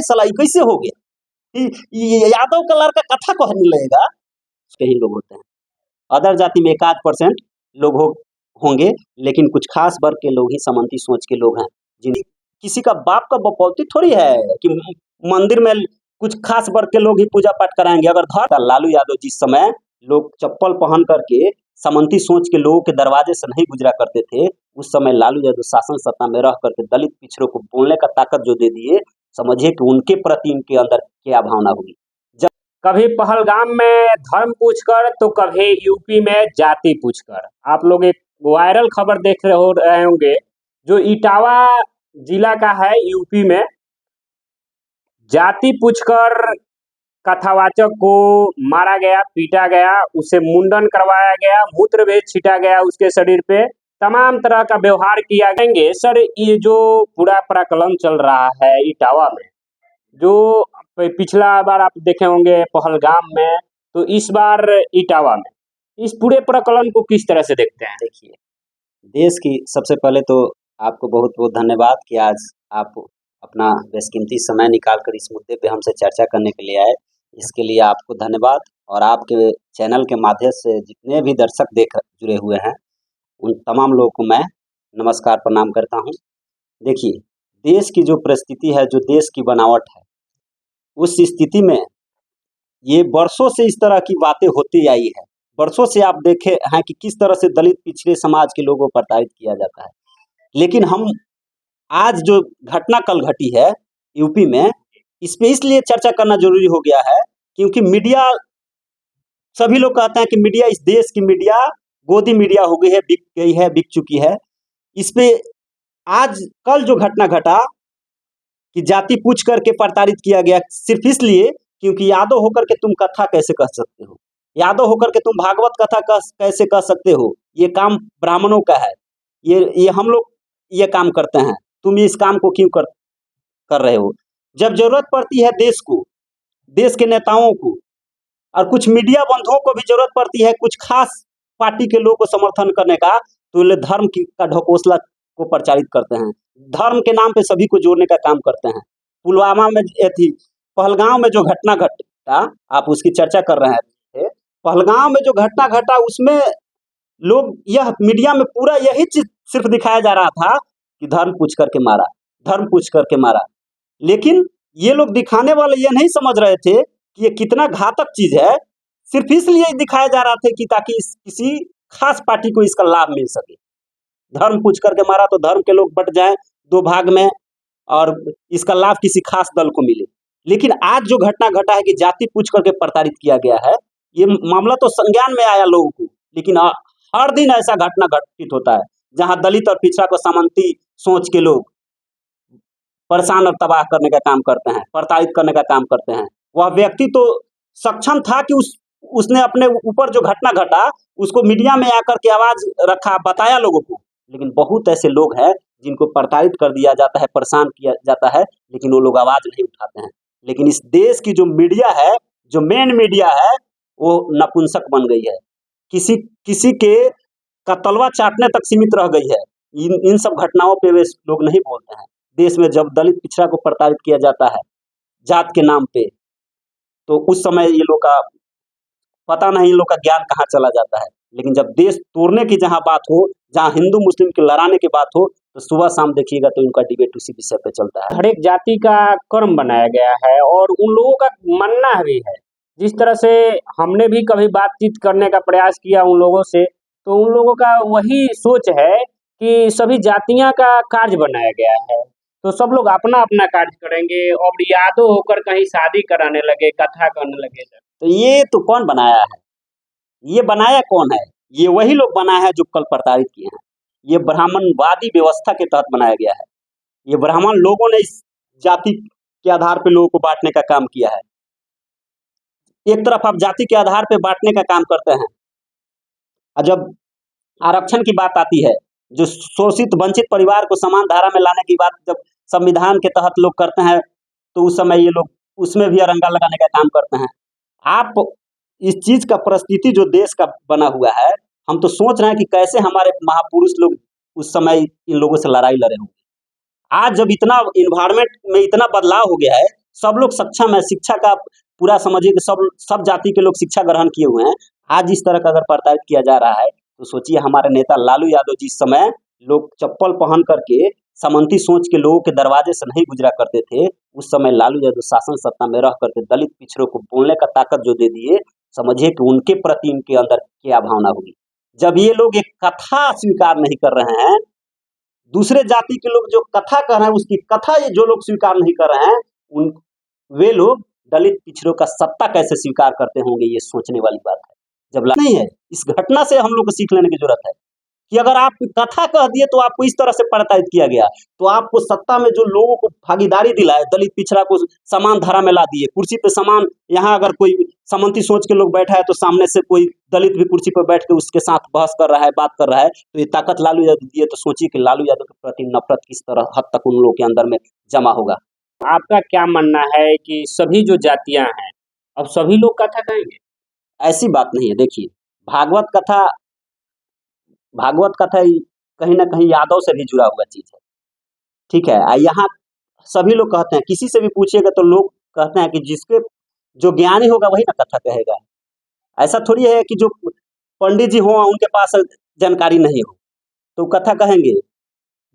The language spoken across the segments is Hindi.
साला ये कैसे हो गया? ये यादव का लड़का कथा कहने लगेगा। कहीं लोग होते हैं, अदर जाति में 1-8% लोग होंगे, लेकिन कुछ खास वर्ग के लोग ही सामंती सोच के लोग हैं, जिन किसी का बाप का बपौती थोड़ी है कि मंदिर में कुछ खास वर्ग के लोग ही पूजा पाठ कराएंगे। अगर धर लालू यादव जिस समय लोग चप्पल पहन करके सामंती सोच के लोगों के दरवाजे से नहीं गुजरा करते थे, उस समय लालू यादव शासन सत्ता में रह करके दलित पिछड़ों को बोलने का ताकत जो दे दिए, समझिए कि उनके प्रति इनके अंदर क्या भावना होगी। कभी पहलगाम में धर्म पूछकर तो कभी यूपी में जाति पूछकर। आप लोग एक वायरल खबर देख रहे होंगे जो इटावा जिला का है यूपी में। जाति पूछकर कथावाचक को मारा गया, पीटा गया, उसे मुंडन करवाया गया, मूत्र भेद छिटा गया उसके शरीर पे, तमाम तरह का व्यवहार किया जाएंगे। सर ये जो पूरा प्रकलन चल रहा है इटावा में, जो पिछला बार आप देखे होंगे पहलगाम में, तो इस बार इटावा में, इस पूरे प्रकलन को किस तरह से देखते हैं? देखिए, देश की सबसे पहले तो आपको बहुत बहुत धन्यवाद कि आज आप अपना बेशकीमती समय निकाल कर इस मुद्दे पे हमसे चर्चा करने के लिए आए। इसके लिए आपको धन्यवाद, और आपके चैनल के माध्यम से जितने भी दर्शक जुड़े हुए हैं उन तमाम लोगों को मैं नमस्कार प्रणाम करता हूं। देखिए, देश की जो परिस्थिति है, जो देश की बनावट है, उस स्थिति में ये वर्षों से इस तरह की बातें होती आई है। वर्षों से आप देखे हैं कि किस तरह से दलित पिछड़े समाज के लोगों पर प्रताड़ित किया जाता है। लेकिन हम आज जो घटना कल घटी है यूपी में, इस पे इसलिए चर्चा करना जरूरी हो गया है क्योंकि मीडिया, सभी लोग कहते हैं कि मीडिया, इस देश की मीडिया गोदी मीडिया हो गई है, बिक गई है, बिक चुकी है। इस पे आज कल जो घटना घटा कि जाति पूछ करके प्रताड़ित किया गया, सिर्फ इसलिए क्योंकि यादव होकर के तुम कथा कैसे कह सकते हो, यादव होकर के तुम भागवत कथा कैसे कह सकते हो, ये काम ब्राह्मणों का है, ये हम लोग ये काम करते हैं, तुम इस काम को क्यों कर रहे हो। जब जरूरत पड़ती है देश को, देश के नेताओं को और कुछ मीडिया बंधुओं को भी जरूरत पड़ती है कुछ खास पार्टी के लोगों को समर्थन करने का, तो ये धर्म का ढकोसला को प्रचारित करते हैं, धर्म के नाम पे सभी को जोड़ने का काम करते हैं। पुलवामा में थी, पहलगाम में जो घटना घटा, आप उसकी चर्चा कर रहे थे, पहलगाम में जो घटना घटा उसमें लोग, यह मीडिया में पूरा यही चीज सिर्फ दिखाया जा रहा था कि धर्म पूछ करके मारा, धर्म पूछ करके मारा। लेकिन ये लोग दिखाने वाले ये नहीं समझ रहे थे कि ये कितना घातक चीज है। सिर्फ इसलिए दिखाया जा रहा था कि ताकि किसी खास पार्टी को इसका लाभ मिल सके। धर्म पूछ करके मारा तो धर्म के लोग बट जाएं दो भाग में और इसका लाभ किसी खास दल को मिले। लेकिन आज जो घटना घटा है कि जाति पूछ करके प्रताड़ित किया गया है, ये मामला तो संज्ञान में आया लोगों को, लेकिन हर दिन ऐसा घटना घटित होता है जहां दलित और पिछड़ा को सामंती सोच के लोग परेशान और तबाह करने का काम करते हैं, प्रताड़ित करने का काम करते हैं। वह व्यक्ति तो सक्षम था कि उसने अपने ऊपर जो घटना घटा उसको मीडिया में आकर के आवाज रखा, बताया लोगों को। लेकिन बहुत ऐसे लोग हैं जिनको प्रताड़ित कर दिया जाता है, परेशान किया जाता है, लेकिन वो लोग आवाज नहीं उठाते हैं। लेकिन इस देश की जो मीडिया है, जो मेन मीडिया है, वो नपुंसक बन गई है, किसी के का तलवा चाटने तक सीमित रह गई है। इन सब घटनाओं पे वे लोग नहीं बोलते हैं। देश में जब दलित पिछड़ा को प्रताड़ित किया जाता है जात के नाम पे, तो उस समय ये लोग का पता नहीं, इन लोग का ज्ञान कहाँ चला जाता है। लेकिन जब देश तोड़ने की जहाँ बात हो, जहाँ हिंदू मुस्लिम के लड़ाने की बात हो, तो सुबह शाम देखिएगा तो उनका डिबेट उसी विषय पे चलता है। हर एक जाति का कर्म बनाया गया है और उन लोगों का मानना भी है। जिस तरह से हमने भी कभी बातचीत करने का प्रयास किया उन लोगों से, तो उन लोगों का वही सोच है कि सभी जातियां का कार्य बनाया गया है, तो सब लोग अपना अपना कार्य करेंगे और यादव होकर कहीं शादी कराने लगे, कथा करने लगे। तो ये तो कौन बनाया है? ये बनाया कौन है? ये वही लोग बनाया है जो कल प्रताड़ित किए हैं। ये ब्राह्मणवादी व्यवस्था के तहत बनाया गया है। ये ब्राह्मण लोगों ने इस जाति के आधार पे लोगों को बांटने का काम किया है। एक तरफ आप जाति के आधार पे बांटने का काम करते हैं, और जब आरक्षण की बात आती है, जो शोषित वंचित परिवार को समान धारा में लाने की बात जब संविधान के तहत लोग करते हैं, तो उस समय ये लोग उसमें भी अरंगा लगाने का काम करते हैं। आप इस चीज का परिस्थिति जो देश का बना हुआ है, हम तो सोच रहे हैं कि कैसे हमारे महापुरुष लोग उस समय इन लोगों से लड़ाई लड़े होंगे। आज जब इतना इन्वायरमेंट में इतना बदलाव हो गया है सब लोग सक्षम है, शिक्षा का पूरा समझिए कि सब जाति के लोग शिक्षा ग्रहण किए हुए हैं। आज इस तरह का अगर प्रताड़ित किया जा रहा है तो सोचिए हमारे नेता लालू यादव जिस समय लोग चप्पल पहन करके सामंती सोच के लोगों के दरवाजे से नहीं गुजरा करते थे, उस समय लालू यादव शासन सत्ता में रह करके दलित पिछड़ों को बोलने का ताकत जो दे दिए, समझिए कि उनके प्रति इनके अंदर क्या भावना होगी। जब ये लोग एक कथा स्वीकार नहीं कर रहे हैं, दूसरे जाति के लोग जो कथा कह रहे हैं उसकी कथा ये जो लोग स्वीकार नहीं कर रहे हैं, उन वे लोग दलित पिछड़ों का सत्ता कैसे स्वीकार करते होंगे, ये सोचने वाली बात है। जब नहीं है, इस घटना से हम लोग को सीख लेने की जरूरत है कि अगर आप कथा कह दिए तो आपको इस तरह से प्रताड़ित किया गया, तो आपको सत्ता में जो लोगों को भागीदारी दिलाए, दलित पिछड़ा को समान धारा में ला दिए, कुर्सी पे समान, यहाँ अगर कोई सामंती सोच के लोग बैठा है तो सामने से कोई दलित भी कुर्सी पर बैठ के उसके साथ बहस कर रहा है, बात कर रहा है, तो ये ताकत लालू यादव दिए, तो सोचिए कि लालू यादव के प्रति नफरत किस तरह हद तक उन लोगों के अंदर में जमा होगा। आपका क्या मानना है कि सभी जो जातियां हैं अब सभी लोग कथा कहेंगे? ऐसी बात नहीं है। देखिए, भागवत कथा ही कहीं ना कहीं यादव से भी जुड़ा हुआ चीज है, ठीक है। यहाँ सभी लोग कहते हैं, किसी से भी पूछिएगा तो लोग कहते हैं कि जिसके जो ज्ञानी होगा वही ना कथा कहेगा। ऐसा थोड़ी है कि जो पंडित जी हो उनके पास जानकारी नहीं हो तो कथा कहेंगे।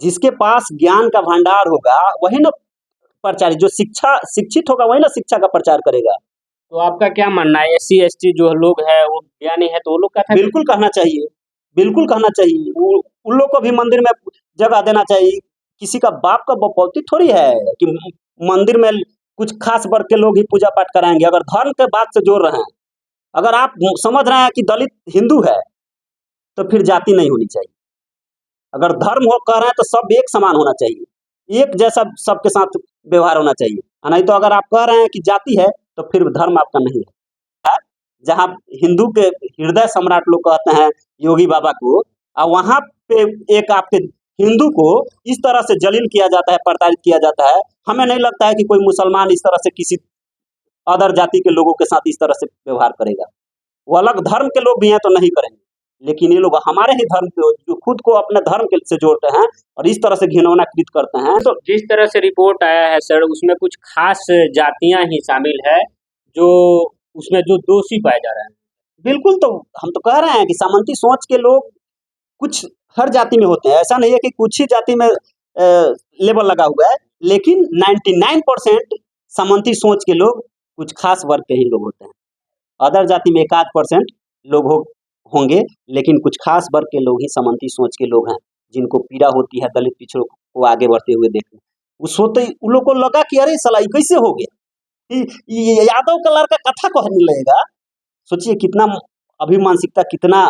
जिसके पास ज्ञान का भंडार होगा वही ना प्रचार, जो शिक्षित होगा वही ना शिक्षा का प्रचार करेगा। तो आपका क्या मानना है, SC ST जो लोग हैं वो ज्ञानी है तो वो लोग कथा बिल्कुल कहना चाहिए, बिल्कुल कहना चाहिए। उन लोग को भी मंदिर में जगह देना चाहिए। किसी का बाप का बपौती थोड़ी है कि मंदिर में कुछ खास वर्ग के लोग ही पूजा पाठ कराएंगे। अगर धर्म के बात से जोड़ रहे हैं, अगर आप समझ रहे हैं कि दलित हिंदू है तो फिर जाति नहीं होनी चाहिए। अगर धर्म हो कह रहे हैं तो सब एक समान होना चाहिए, एक जैसा सबके साथ व्यवहार होना चाहिए। नहीं तो अगर आप कह रहे हैं कि जाति है तो फिर धर्म आपका नहीं है। जहाँ हिंदू के हृदय सम्राट लोग कहते हैं योगी बाबा को, और वहां पे एक आपके हिंदू को इस तरह से जलील किया जाता है, प्रताड़ित किया जाता है। हमें नहीं लगता है कि कोई मुसलमान इस तरह से किसी अदर जाति के लोगों के साथ इस तरह से व्यवहार करेगा। वो अलग धर्म के लोग भी हैं तो नहीं करेंगे, लेकिन ये लोग हमारे ही धर्म के जो खुद को अपने धर्म के से जोड़ते हैं और इस तरह से घिनौना कृत करते हैं। तो जिस तरह से रिपोर्ट आया है सर, उसमें कुछ खास जातियां ही शामिल है जो उसमें जो दोषी पाए जा रहे हैं। बिल्कुल, तो हम तो कह रहे हैं कि सामंती सोच के लोग कुछ हर जाति में होते हैं। ऐसा नहीं है कि कुछ ही जाति में लेबल लगा हुआ है, लेकिन 99% सामंती सोच के लोग कुछ खास वर्ग के ही लोग होते हैं। अदर जाति में 1-8% लोग होंगे, लेकिन कुछ खास वर्ग के लोग ही सामंती सोच के लोग हैं, जिनको पीड़ा होती है दलित पिछड़ों को आगे बढ़ते हुए देखना। उस होते उन लोग को लगा कि अरे साला ये कैसे हो गया, ये यादव का लड़का कथा कहने लगेगा। सोचिए कितना अभी मानसिकता, कितना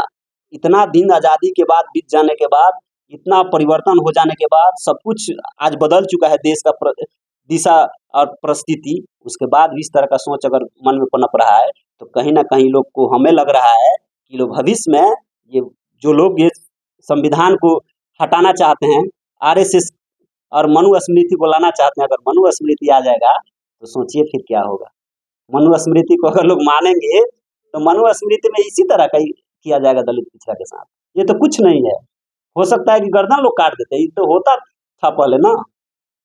इतना दिन आज़ादी के बाद बीत जाने के बाद, इतना परिवर्तन हो जाने के बाद, सब कुछ आज बदल चुका है देश का दिशा और परिस्थिति, उसके बाद भी इस तरह का सोच अगर मन में पनप रहा है तो कहीं ना कहीं लोग को हमें लग रहा है कि लोग भविष्य में ये जो लोग ये संविधान को हटाना चाहते हैं, RSS और मनु स्मृति को लाना चाहते हैं, अगर मनु स्मृति आ जाएगा तो सोचिए फिर क्या होगा। मनु स्मृति को अगर लोग मानेंगे तो मनु स्मृति में इसी तरह का ही किया जाएगा दलित पिछड़ा के साथ। ये तो कुछ नहीं है। हो सकता है कि गर्दन लोग काट देते, ये तो होता था पहले ना,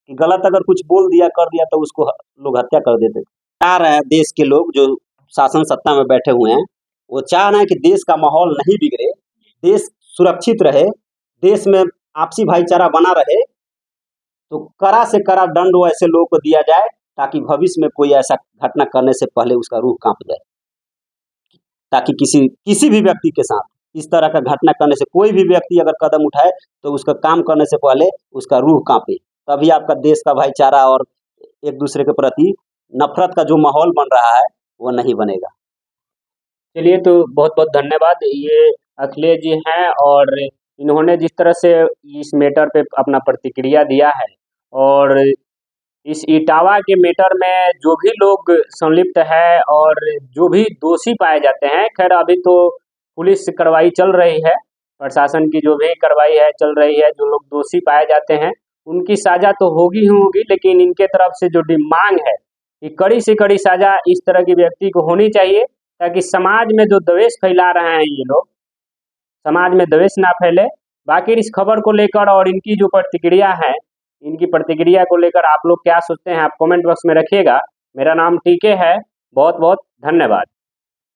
कि गलत अगर कुछ बोल दिया कर दिया तो उसको लोग हत्या कर देते। चाह रहे हैं देश के लोग जो शासन सत्ता में बैठे हुए हैं, वो चाह रहे हैं कि देश का माहौल नहीं बिगड़े, देश सुरक्षित रहे, देश में आपसी भाईचारा बना रहे, तो कड़ा से कड़ा दंड ऐसे लोगों को दिया जाए ताकि भविष्य में कोई ऐसा घटना करने से पहले उसका रूह कांप जाए। ताकि किसी भी व्यक्ति के साथ इस तरह का घटना करने से कोई भी व्यक्ति अगर कदम उठाए तो उसका काम करने से पहले उसका रूह कांपे, तभी आपका देश का भाईचारा और एक दूसरे के प्रति नफरत का जो माहौल बन रहा है वो नहीं बनेगा। चलिए, तो बहुत बहुत धन्यवाद। ये अखिलेश जी हैं और इन्होंने जिस तरह से इस मैटर पे अपना प्रतिक्रिया दिया है, और इस इटावा के मैटर में जो भी लोग संलिप्त है और जो भी दोषी पाए जाते हैं, खैर अभी तो पुलिस कार्रवाई चल रही है, प्रशासन की जो भी कार्रवाई है चल रही है, जो लोग दोषी पाए जाते हैं उनकी सजा तो होगी ही होगी, लेकिन इनके तरफ से जो मांग है कि कड़ी से कड़ी सजा इस तरह के व्यक्ति को होनी चाहिए, ताकि समाज में जो द्वेष फैला रहे हैं ये लोग, समाज में द्वेष ना फैले। बाकी इस खबर को लेकर और इनकी जो प्रतिक्रिया है इनकी प्रतिक्रिया को लेकर आप लोग क्या सोचते हैं आप कमेंट बॉक्स में रखिएगा। मेरा नाम टीके है। बहुत बहुत धन्यवाद।